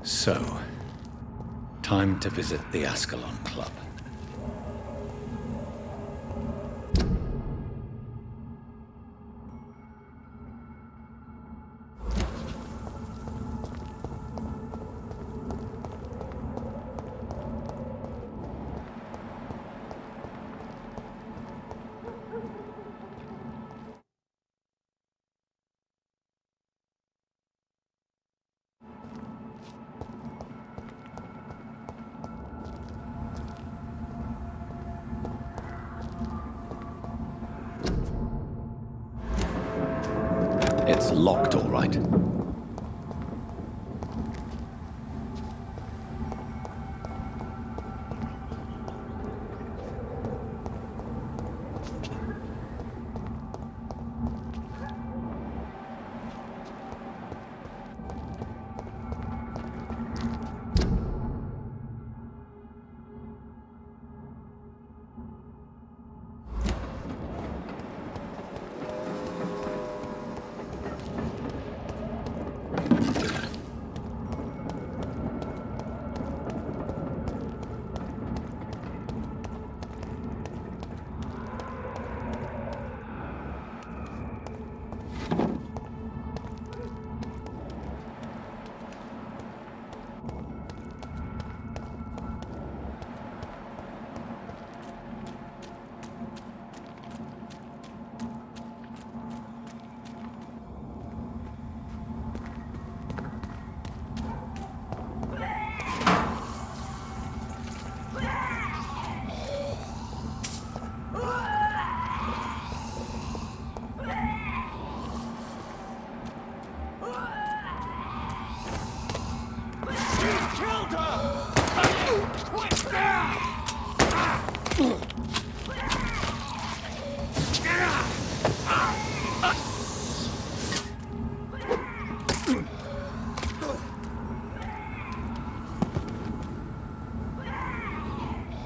So, time to visit the Ascalon Club. It's locked, all right.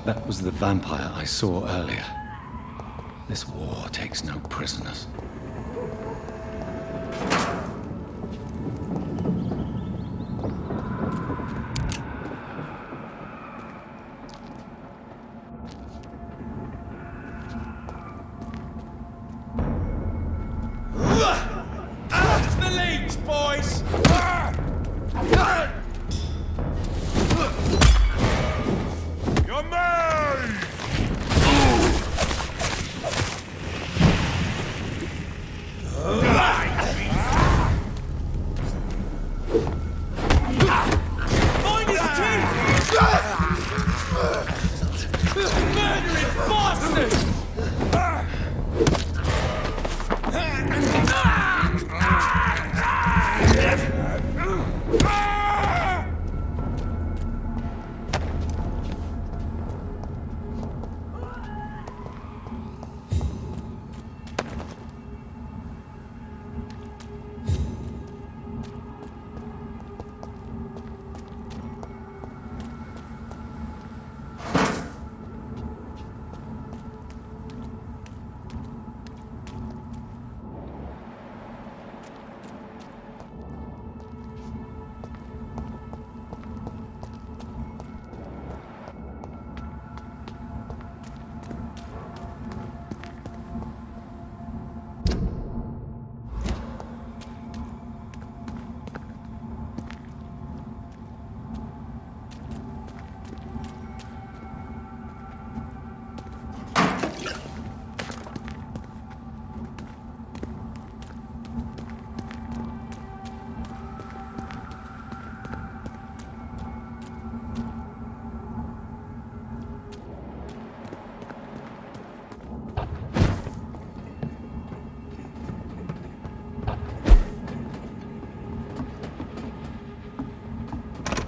That was the vampire I saw earlier. This war takes no prisoners.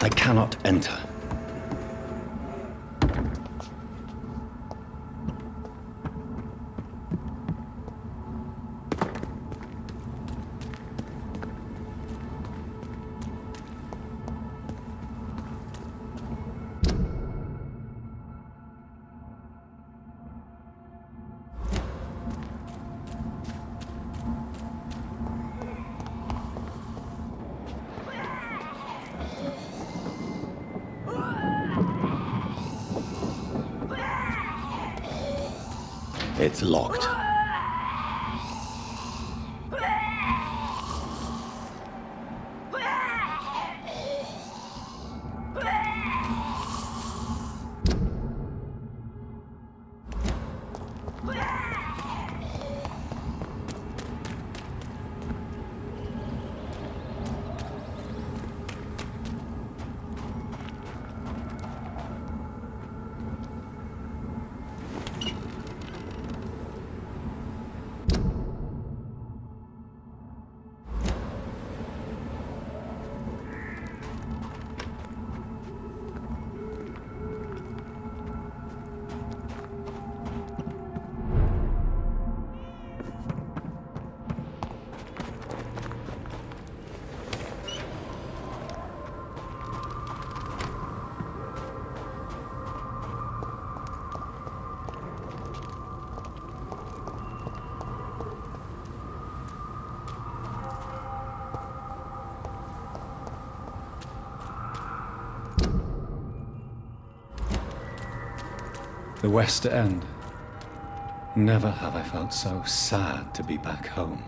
I cannot enter. It's locked. The West End. Never have I felt so sad to be back home.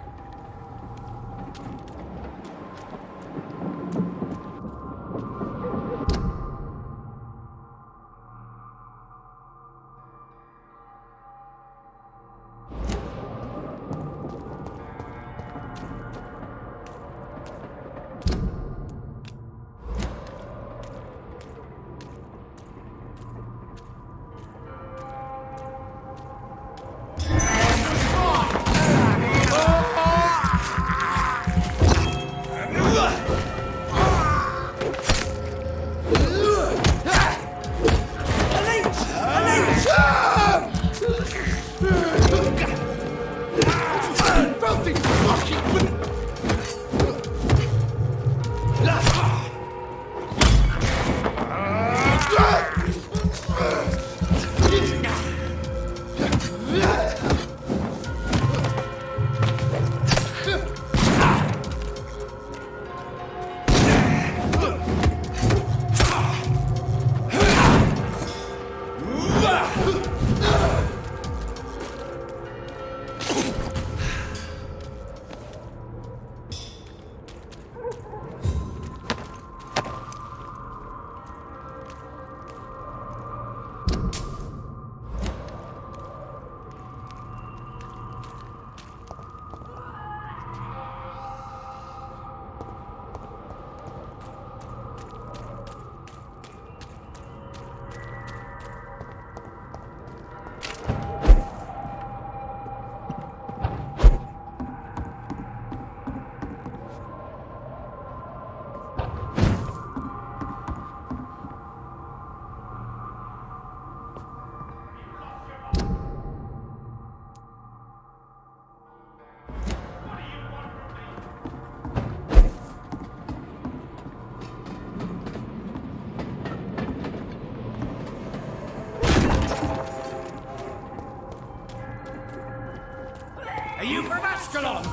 Are you from Ascalon?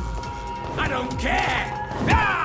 I don't care! Ah!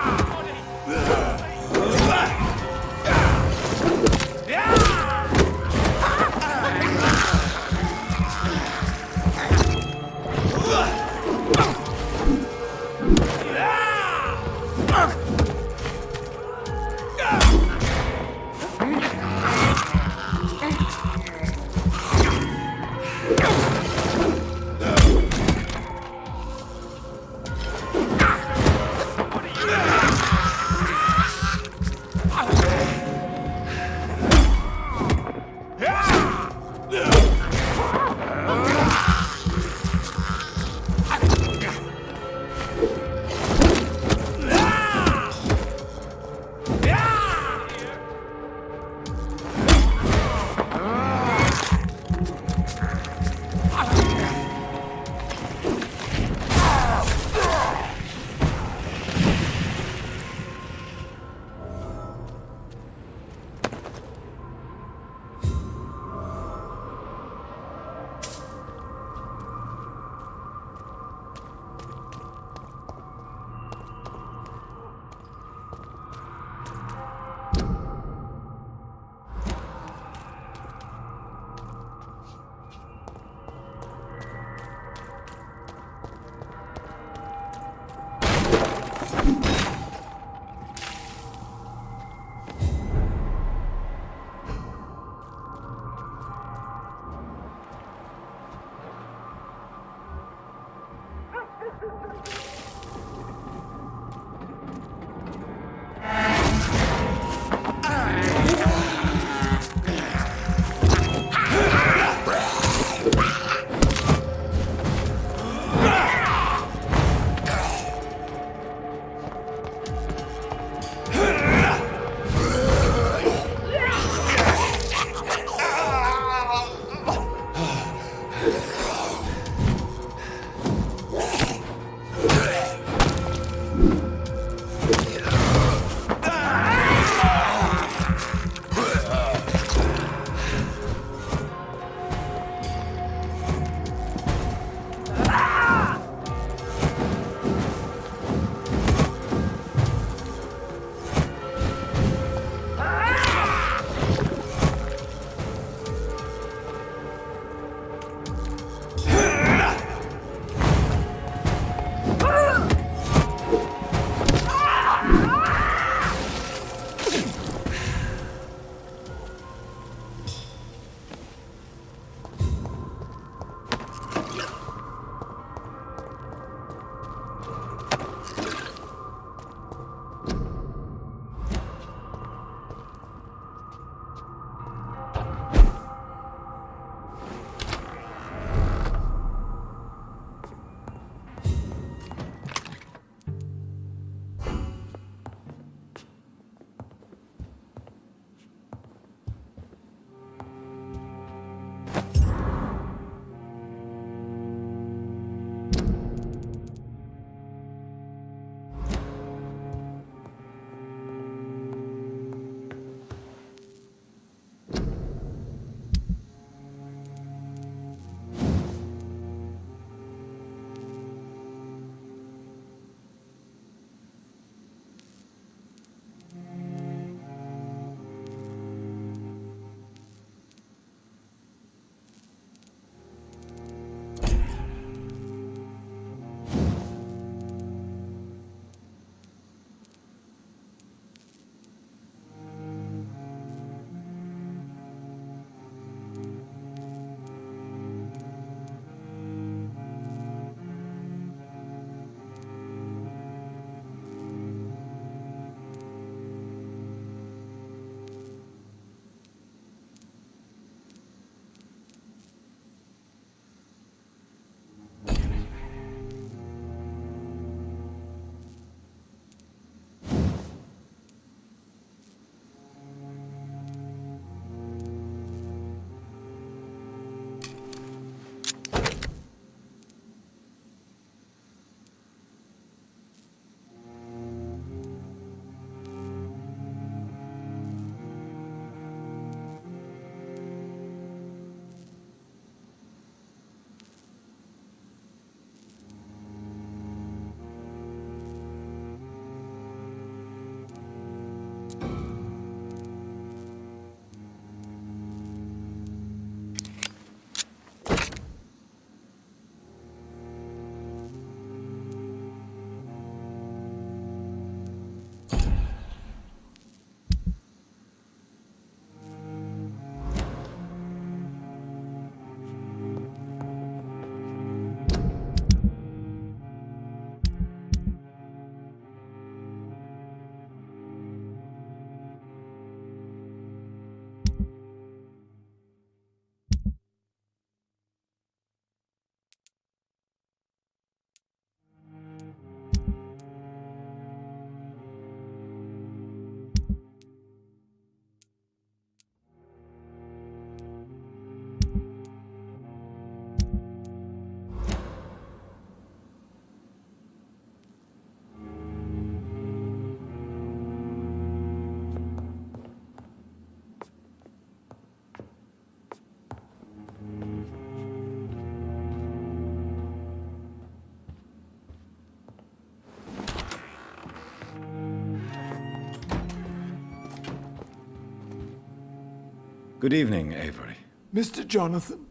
Good evening, Avery. Mr. Jonathan,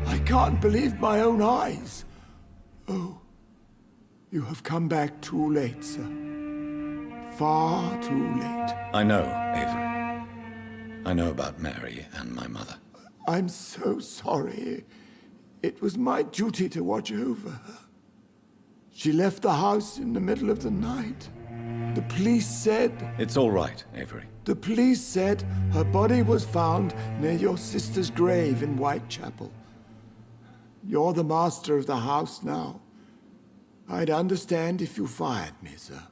I can't believe my own eyes. Oh, you have come back too late, sir. Far too late. I know, Avery. I know about Mary and my mother. I'm so sorry. It was my duty to watch over her. She left the house in the middle of the night. The police said... It's all right, Avery. The police said her body was found near your sister's grave in Whitechapel. You're the master of the house now. I'd understand if you fired me, sir.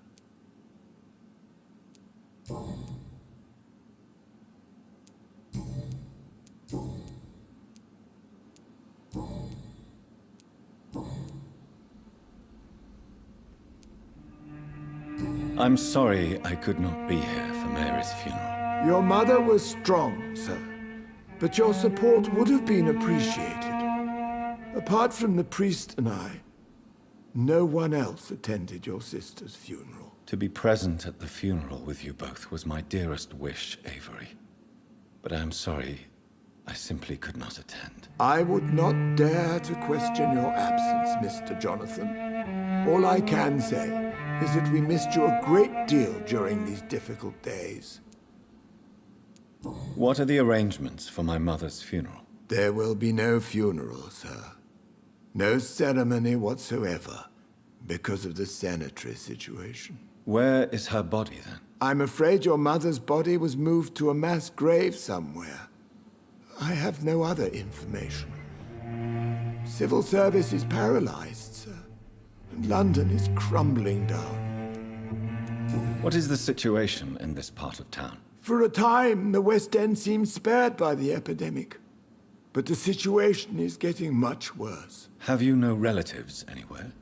I'm sorry I could not be here for Mary's funeral. Your mother was strong, sir, but your support would have been appreciated. Apart from the priest and I, no one else attended your sister's funeral. To be present at the funeral with you both was my dearest wish, Avery. But I am sorry, I simply could not attend. I would not dare to question your absence, Mr. Jonathan. All I can say is that we missed you a great deal during these difficult days. What are the arrangements for my mother's funeral? There will be no funeral, sir. No ceremony whatsoever, because of the sanitary situation. Where is her body, then? I'm afraid your mother's body was moved to a mass grave somewhere. I have no other information. Civil service is paralyzed, sir, and London is crumbling down. What is the situation in this part of town? For a time, the West End seemed spared by the epidemic. But the situation is getting much worse. Have you no relatives anywhere?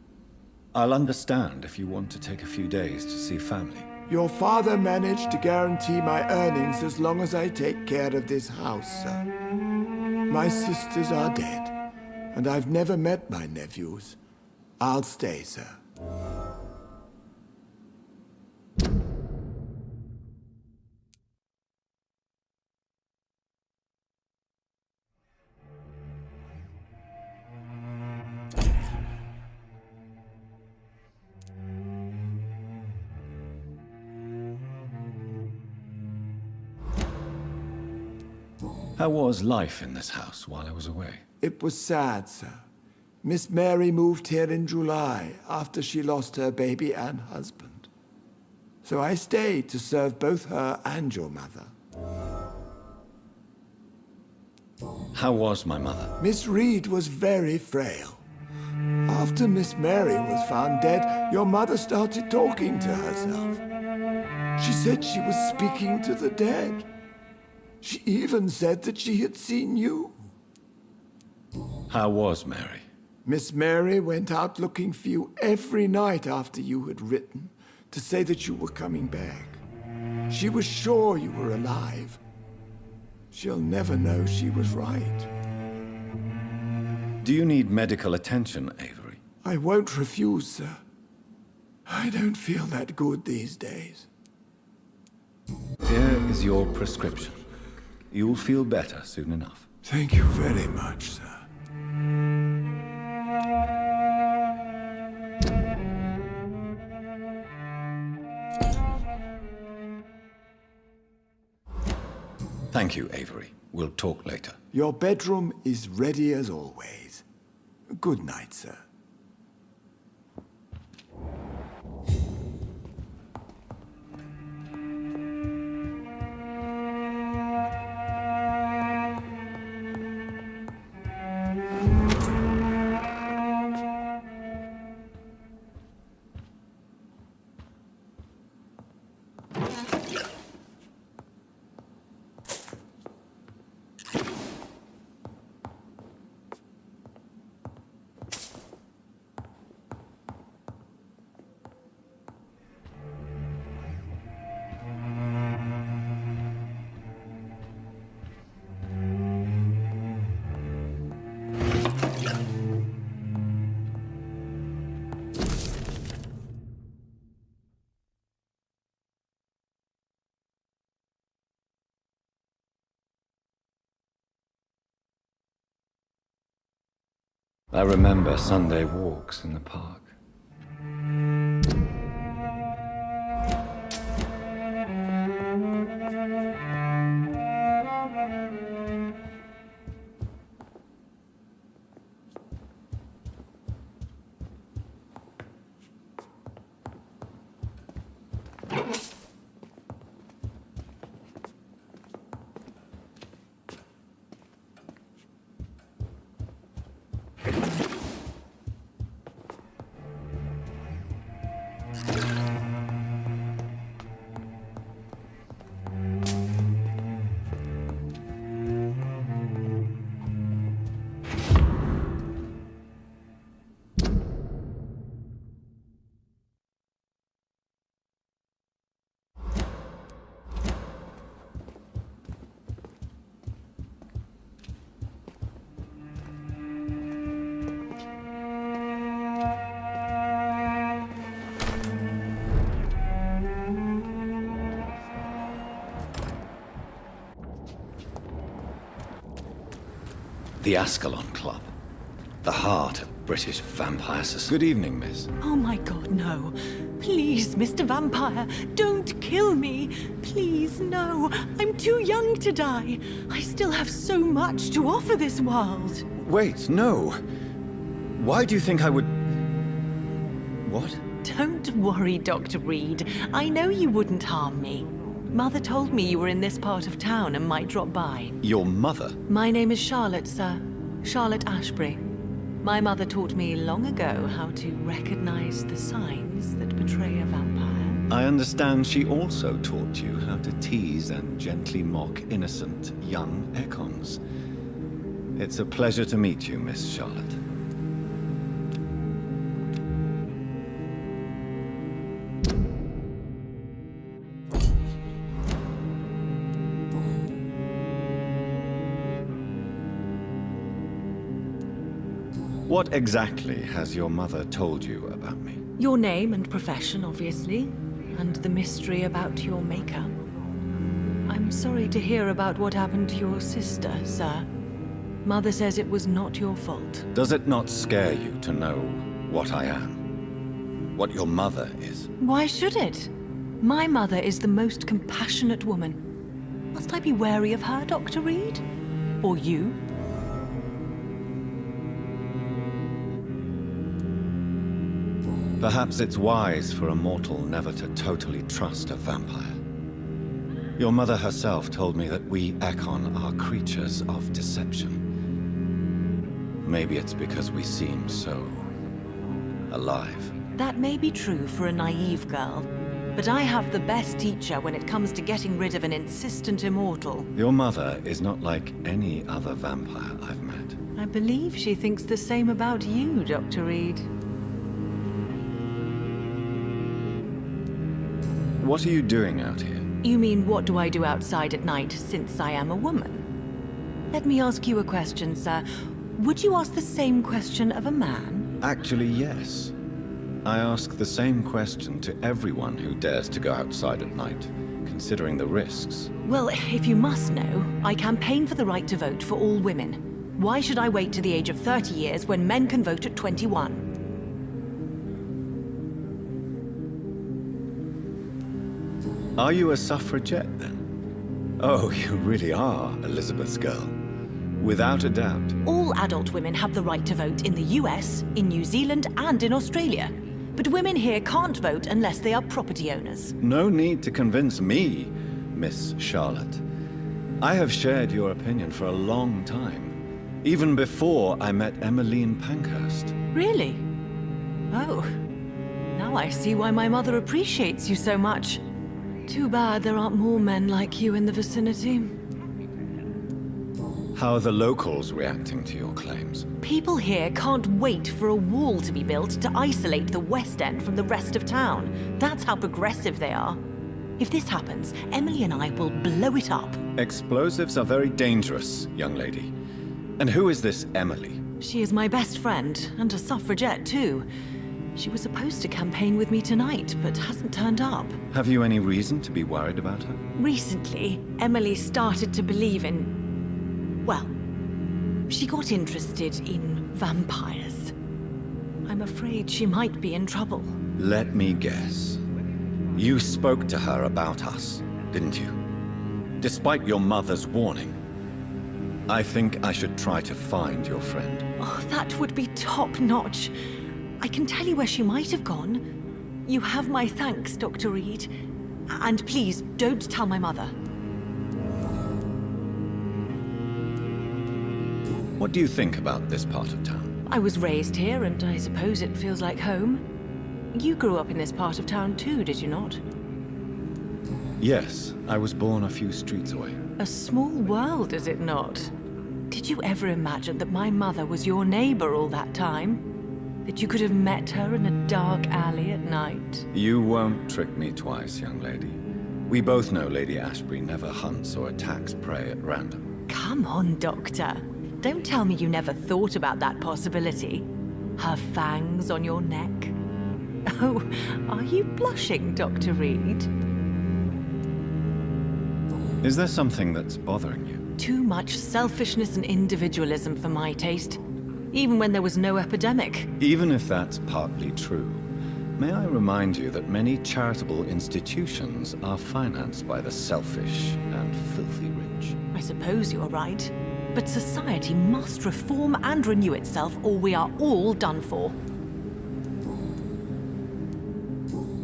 I'll understand if you want to take a few days to see family. Your father managed to guarantee my earnings as long as I take care of this house, sir. My sisters are dead, and I've never met my nephews. I'll stay, sir. How was life in this house while I was away? It was sad, sir. Miss Mary moved here in July after she lost her baby and husband. So I stayed to serve both her and your mother. How was my mother? Miss Reed was very frail. After Miss Mary was found dead, your mother started talking to herself. She said she was speaking to the dead. She even said that she had seen you. How was Mary? Miss Mary went out looking for you every night after you had written to say that you were coming back. She was sure you were alive. She'll never know she was right. Do you need medical attention, Avery? I won't refuse, sir. I don't feel that good these days. Here is your prescription. You'll feel better soon enough. Thank you very much, sir. Thank you, Avery. We'll talk later. Your bedroom is ready as always. Good night, sir. I remember Sunday walks in the park. The Ascalon Club. The heart of British vampire society. Good evening, miss. Oh my god, no. Please, Mr. Vampire, don't kill me. Please, no. I'm too young to die. I still have so much to offer this world. Wait, no. Why do you think I would... What? Don't worry, Dr. Reed. I know you wouldn't harm me. Mother told me you were in this part of town and might drop by. Your mother? My name is Charlotte, sir. Charlotte Ashbury. My mother taught me long ago how to recognize the signs that betray a vampire. I understand she also taught you how to tease and gently mock innocent young Ekons. It's a pleasure to meet you, Miss Charlotte. What exactly has your mother told you about me? Your name and profession, obviously, and the mystery about your maker. I'm sorry to hear about what happened to your sister, sir. Mother says it was not your fault. Does it not scare you to know what I am? What your mother is? Why should it? My mother is the most compassionate woman. Must I be wary of her, Dr. Reed? Or you? Perhaps it's wise for a mortal never to totally trust a vampire. Your mother herself told me that we Ekon are creatures of deception. Maybe it's because we seem so... alive. That may be true for a naive girl, but I have the best teacher when it comes to getting rid of an insistent immortal. Your mother is not like any other vampire I've met. I believe she thinks the same about you, Dr. Reed. What are you doing out here? You mean, what do I do outside at night since I am a woman? Let me ask you a question, sir. Would you ask the same question of a man? Actually, yes. I ask the same question to everyone who dares to go outside at night, considering the risks. Well, if you must know, I campaign for the right to vote for all women. Why should I wait to the age of 30 years when men can vote at 21? Are you a suffragette, then? Oh, you really are Elizabeth's girl. Without a doubt. All adult women have the right to vote in the US, in New Zealand, and in Australia. But women here can't vote unless they are property owners. No need to convince me, Miss Charlotte. I have shared your opinion for a long time. Even before I met Emmeline Pankhurst. Really? Oh. Now I see why my mother appreciates you so much. Too bad there aren't more men like you in the vicinity. How are the locals reacting to your claims? People here can't wait for a wall to be built to isolate the West End from the rest of town. That's how progressive they are. If this happens, Emily and I will blow it up. Explosives are very dangerous, young lady. And who is this Emily? She is my best friend, and a suffragette too. She was supposed to campaign with me tonight, but hasn't turned up. Have you any reason to be worried about her? Recently, Emily started to believe in... well, She got interested in vampires. I'm afraid she might be in trouble. Let me guess. You spoke to her about us, didn't you? Despite your mother's warning. I think I should try to find your friend. Oh, that would be top-notch. I can tell you where she might have gone. You have my thanks, Dr. Reed. And please, don't tell my mother. What do you think about this part of town? I was raised here, and I suppose it feels like home. You grew up in this part of town too, did you not? Yes, I was born a few streets away. A small world, is it not? Did you ever imagine that my mother was your neighbor all that time? That you could have met her in a dark alley at night? You won't trick me twice, young lady. We both know Lady Ashbury never hunts or attacks prey at random. Come on, Doctor. Don't tell me you never thought about that possibility. Her fangs on your neck. Oh, are you blushing, Dr. Reed? Is there something that's bothering you? Too much selfishness and individualism for my taste. Even when there was no epidemic. Even if that's partly true, may I remind you that many charitable institutions are financed by the selfish and filthy rich. I suppose you're right. But society must reform and renew itself, or we are all done for.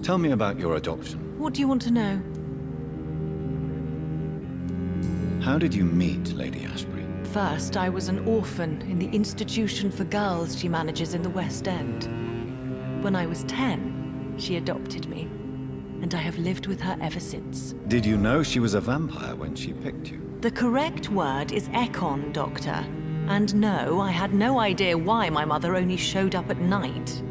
Tell me about your adoption. What do you want to know? How did you meet Lady Ashbury? First, I was an orphan in the institution for girls she manages in the West End. When I was 10, she adopted me, and I have lived with her ever since. Did you know she was a vampire when she picked you? The correct word is Ekon, Doctor. And no, I had no idea why my mother only showed up at night.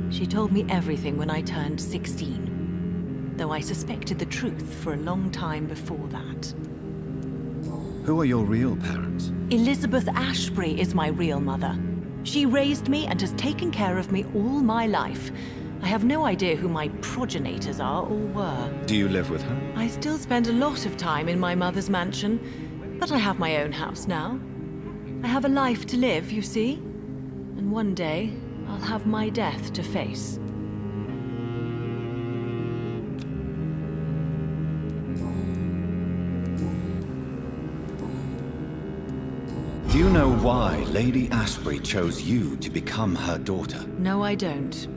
She told me everything when I turned 16, though I suspected the truth for a long time before that. Who are your real parents? Elizabeth Ashbury is my real mother. She raised me and has taken care of me all my life. I have no idea who my progenitors are or were. Do you live with her? I still spend a lot of time in my mother's mansion, but I have my own house now. I have a life to live, you see. And one day, I'll have my death to face. Do you know why Lady Ashbury chose you to become her daughter? No, I don't.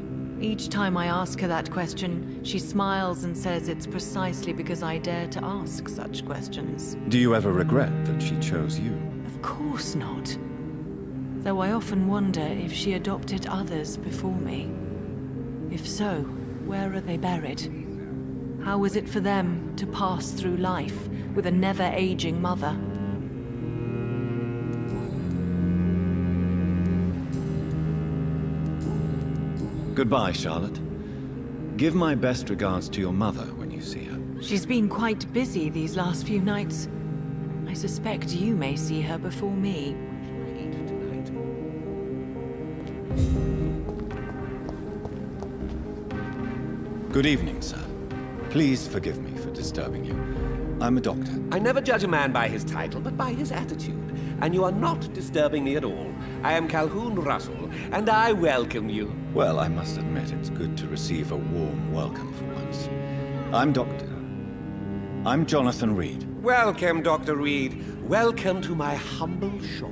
Each time I ask her that question, she smiles and says it's precisely because I dare to ask such questions. Do you ever regret that she chose you? Of course not. Though I often wonder if she adopted others before me. If so, where are they buried? How is it for them to pass through life with a never-aging mother? Goodbye, Charlotte. Give my best regards to your mother when you see her. She's been quite busy these last few nights. I suspect you may see her before me. Good evening, sir. Please forgive me for disturbing you. I'm a doctor. I never judge a man by his title, but by his attitude. And you are not disturbing me at all. I am Calhoun Russell, and I welcome you. Well, I must admit it's good to receive a warm welcome for once. I'm Jonathan Reed. Welcome, Dr. Reed. Welcome to my humble shop.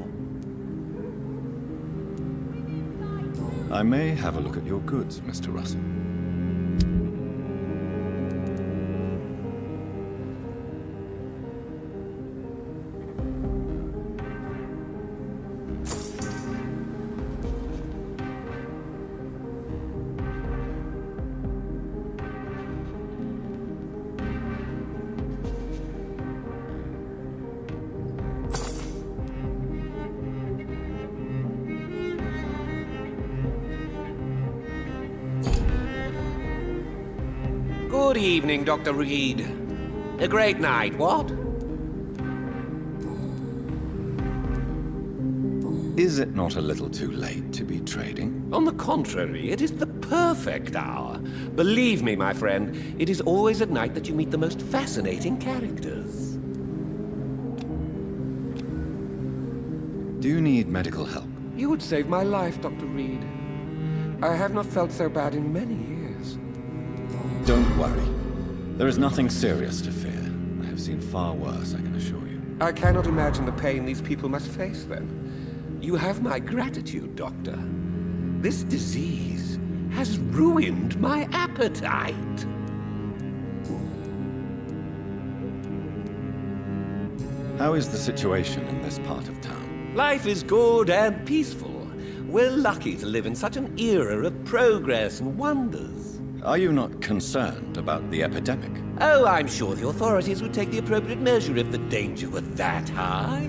I may have a look at your goods, Mr. Russell. Good evening, Dr. Reed. A great night, what? Is it not a little too late to be trading? On the contrary, it is the perfect hour. Believe me, my friend, it is always at night that you meet the most fascinating characters. Do you need medical help? You would save my life, Dr. Reed. I have not felt so bad in many years. Don't worry. There is nothing serious to fear. I have seen far worse, I can assure you. I cannot imagine the pain these people must face then. You have my gratitude, Doctor. This disease has ruined my appetite. How is the situation in this part of town? Life is good and peaceful. We're lucky to live in such an era of progress and wonders. Are you not concerned about the epidemic? Oh, I'm sure the authorities would take the appropriate measure if the danger were that high.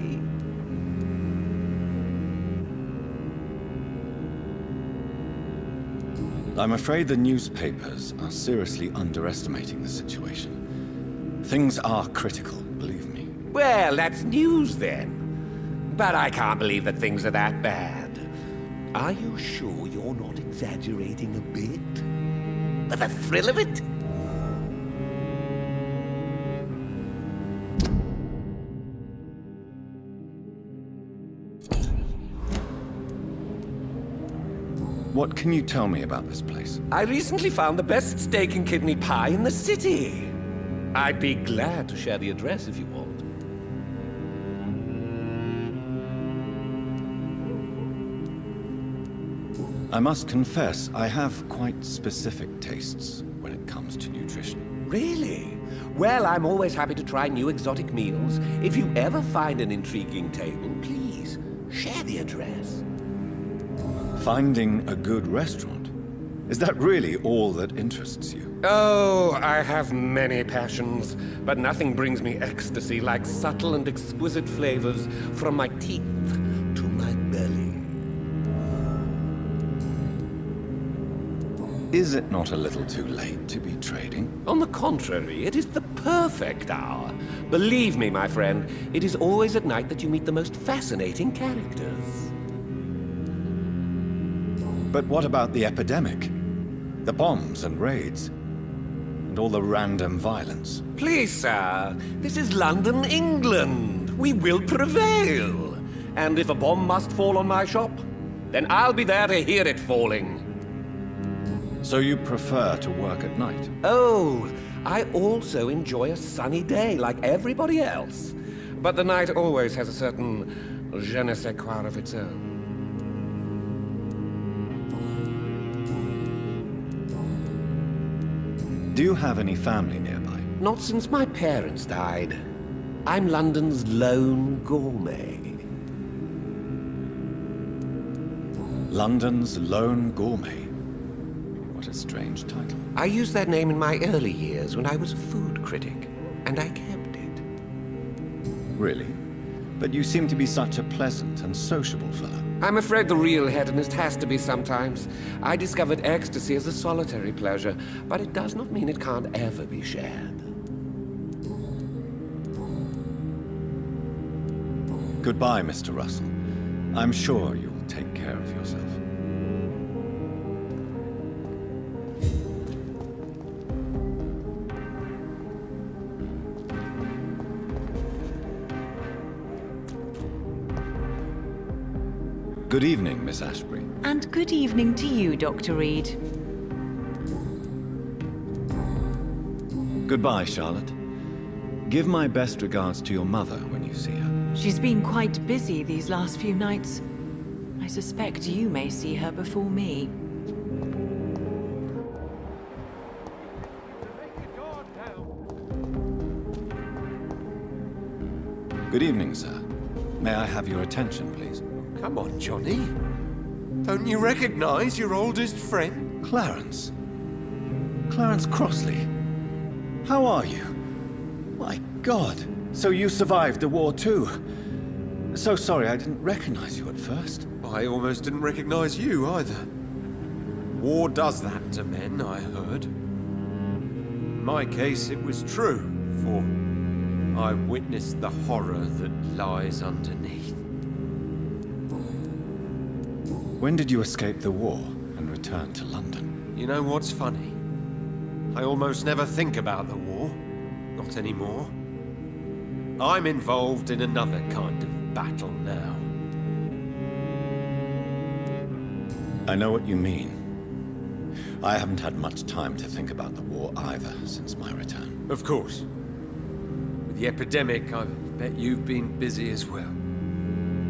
I'm afraid the newspapers are seriously underestimating the situation. Things are critical, believe me. Well, that's news then. But I can't believe that things are that bad. Are you sure you're not exaggerating a bit? For the thrill of it? What can you tell me about this place? I recently found the best steak and kidney pie in the city. I'd be glad to share the address if you want. I must confess, I have quite specific tastes when it comes to nutrition. Really? Well, I'm always happy to try new exotic meals. If you ever find an intriguing table, please share the address. Finding a good restaurant? Is that really all that interests you? Oh, I have many passions, but nothing brings me ecstasy like subtle and exquisite flavors from my teeth to my belly. Is it not a little too late to be trading? On the contrary, it is the perfect hour. Believe me, my friend, it is always at night that you meet the most fascinating characters. But what about the epidemic? The bombs and raids? And all the random violence? Please, sir, this is London, England. We will prevail. And if a bomb must fall on my shop, then I'll be there to hear it falling. So you prefer to work at night? Oh, I also enjoy a sunny day like everybody else. But the night always has a certain je ne sais quoi of its own. Do you have any family nearby? Not since my parents died. I'm London's lone gourmet. London's lone gourmet? What a strange title. I used that name in my early years when I was a food critic, and I kept it. Really? But you seem to be such a pleasant and sociable fellow. I'm afraid the real hedonist has to be sometimes. I discovered ecstasy as a solitary pleasure, but it does not mean it can't ever be shared. Goodbye, Mr. Russell. I'm sure you'll take care of yourself. Good evening, Miss Ashbury. And good evening to you, Dr. Reed. Goodbye, Charlotte. Give my best regards to your mother when you see her. She's been quite busy these last few nights. I suspect you may see her before me. Good evening, sir. May I have your attention, please? Come on, Johnny. Don't you recognize your oldest friend? Clarence. Clarence Crossley. How are you? My God. So you survived the war too. So sorry I didn't recognize you at first. I almost didn't recognize you either. War does that to men, I heard. In my case, it was true, for I witnessed the horror that lies underneath. When did you escape the war and return to London? You know what's funny? I almost never think about the war. Not anymore. I'm involved in another kind of battle now. I know what you mean. I haven't had much time to think about the war either since my return. Of course. With the epidemic, I bet you've been busy as well.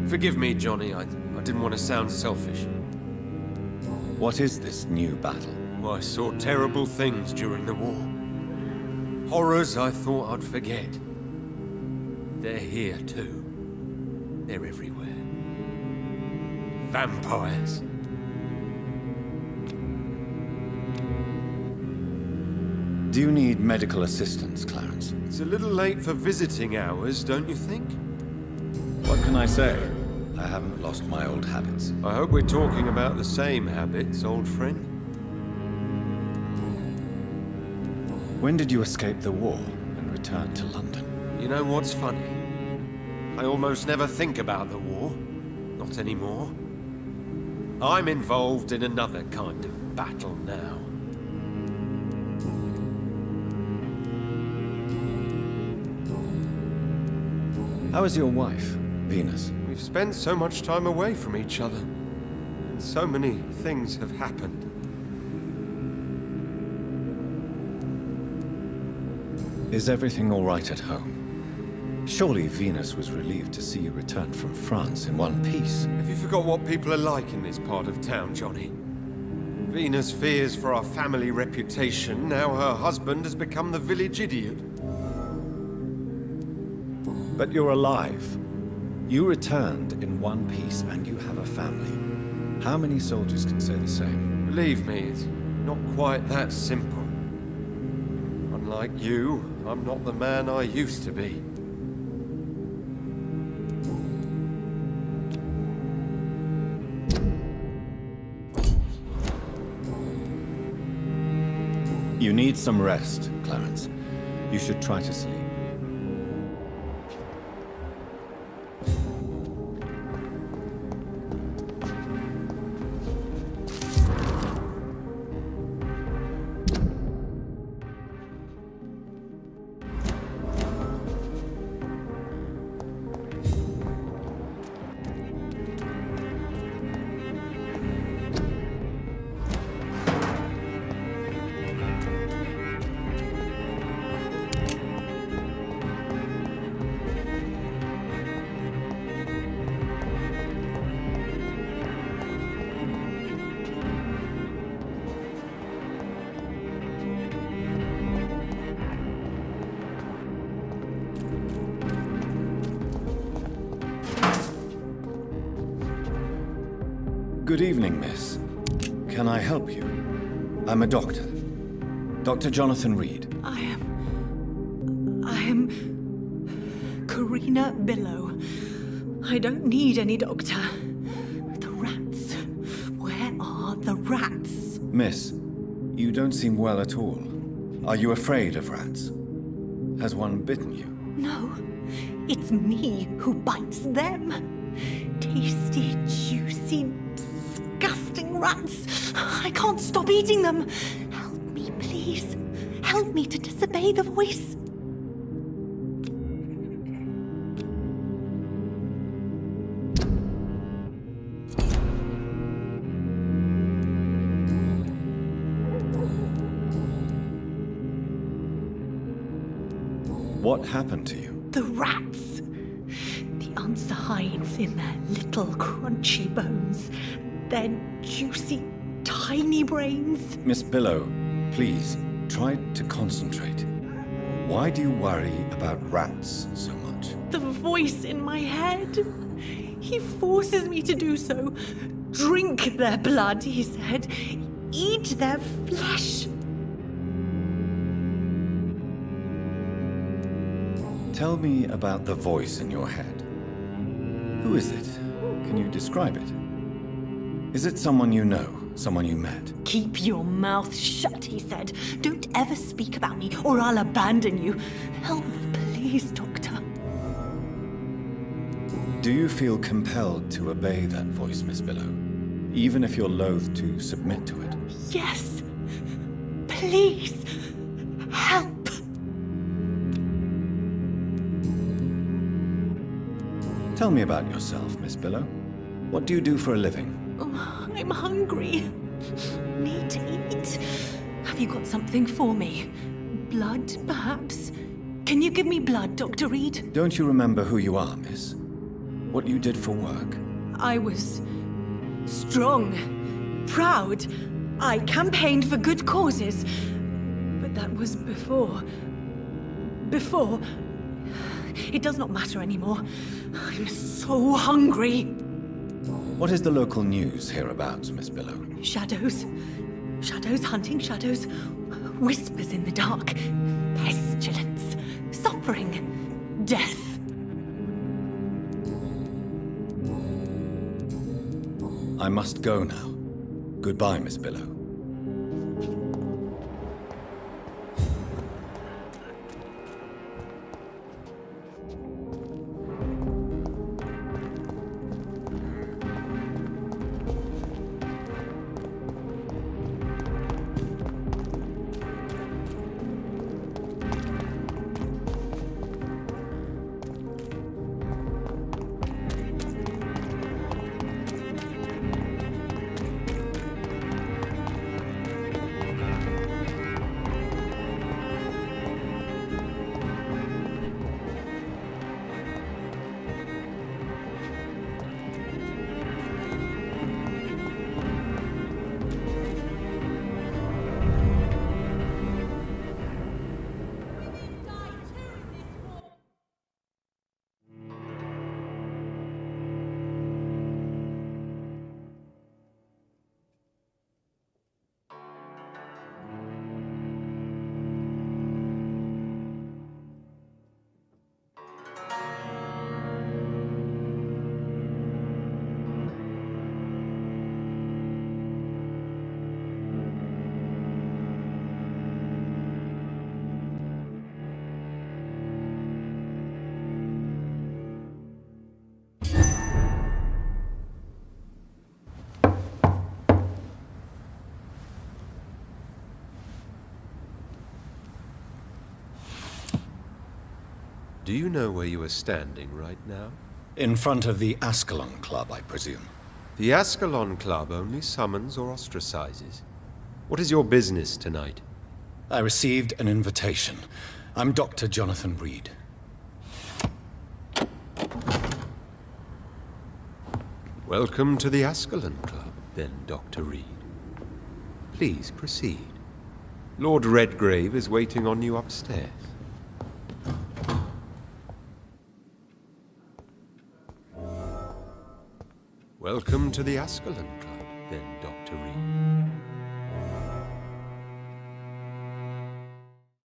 Forgive me, Johnny, I didn't want to sound selfish. What is this new battle? I saw terrible things during the war. Horrors I thought I'd forget. They're here too. They're everywhere. Vampires. Do you need medical assistance, Clarence? It's a little late for visiting hours, don't you think? What can I say? I haven't lost my old habits. I hope we're talking about the same habits, old friend. When did you escape the war and return to London? You know what's funny? I almost never think about the war. Not anymore. I'm involved in another kind of battle now. How is your wife, Venus? We've spent so much time away from each other. And so many things have happened. Is everything all right at home? Surely Venus was relieved to see you return from France in one piece. Have you forgot what people are like in this part of town, Johnny? Venus fears for our family reputation. Now her husband has become the village idiot. But you're alive. You returned in one piece and you have a family. How many soldiers can say the same? Believe me, it's not quite that simple. Unlike you, I'm not the man I used to be. You need some rest, Clarence. You should try to sleep. Good evening, miss. Can I help you? I'm a doctor. Dr. Jonathan Reed. I am Karina Billow. I don't need any doctor. The rats. Where are the rats? Miss, you don't seem well at all. Are you afraid of rats? Has one bitten you? No, it's me who bites them. Tasty, juicy, disgusting rats. I can't stop eating them. Help me, please. Help me to disobey the voice. What happened to you? The rats. The answer hides in their little crunchy bones. Their juicy, tiny brains. Miss Billow, please, try to concentrate. Why do you worry about rats so much? The voice in my head. He forces me to do so. Drink their blood, he said. Eat their flesh. Tell me about the voice in your head. Who is it? Can you describe it? Is it someone you know? Someone you met? Keep your mouth shut, he said. Don't ever speak about me, or I'll abandon you. Help me, please, Doctor. Do you feel compelled to obey that voice, Miss Billow? Even if you're loath to submit to it? Yes. Please. Help. Tell me about yourself, Miss Billow. What do you do for a living? I'm hungry. Need to eat. Have you got something for me? Blood, perhaps? Can you give me blood, Dr. Reed? Don't you remember who you are, miss? What you did for work? I was strong, proud. I campaigned for good causes. But that was before. Before. It does not matter anymore. I'm so hungry. What is the local news hereabouts, Miss Billow? Shadows. Shadows hunting shadows. Whispers in the dark. Pestilence. Suffering. Death. I must go now. Goodbye, Miss Billow. Do you know where you are standing right now? In front of the Ascalon Club, I presume. The Ascalon Club only summons or ostracizes. What is your business tonight? I received an invitation. I'm Dr. Jonathan Reed. Welcome to the Ascalon Club, then, Dr. Reed. Please proceed. Lord Redgrave is waiting on you upstairs. Welcome to the Ascalon Club, then, Dr.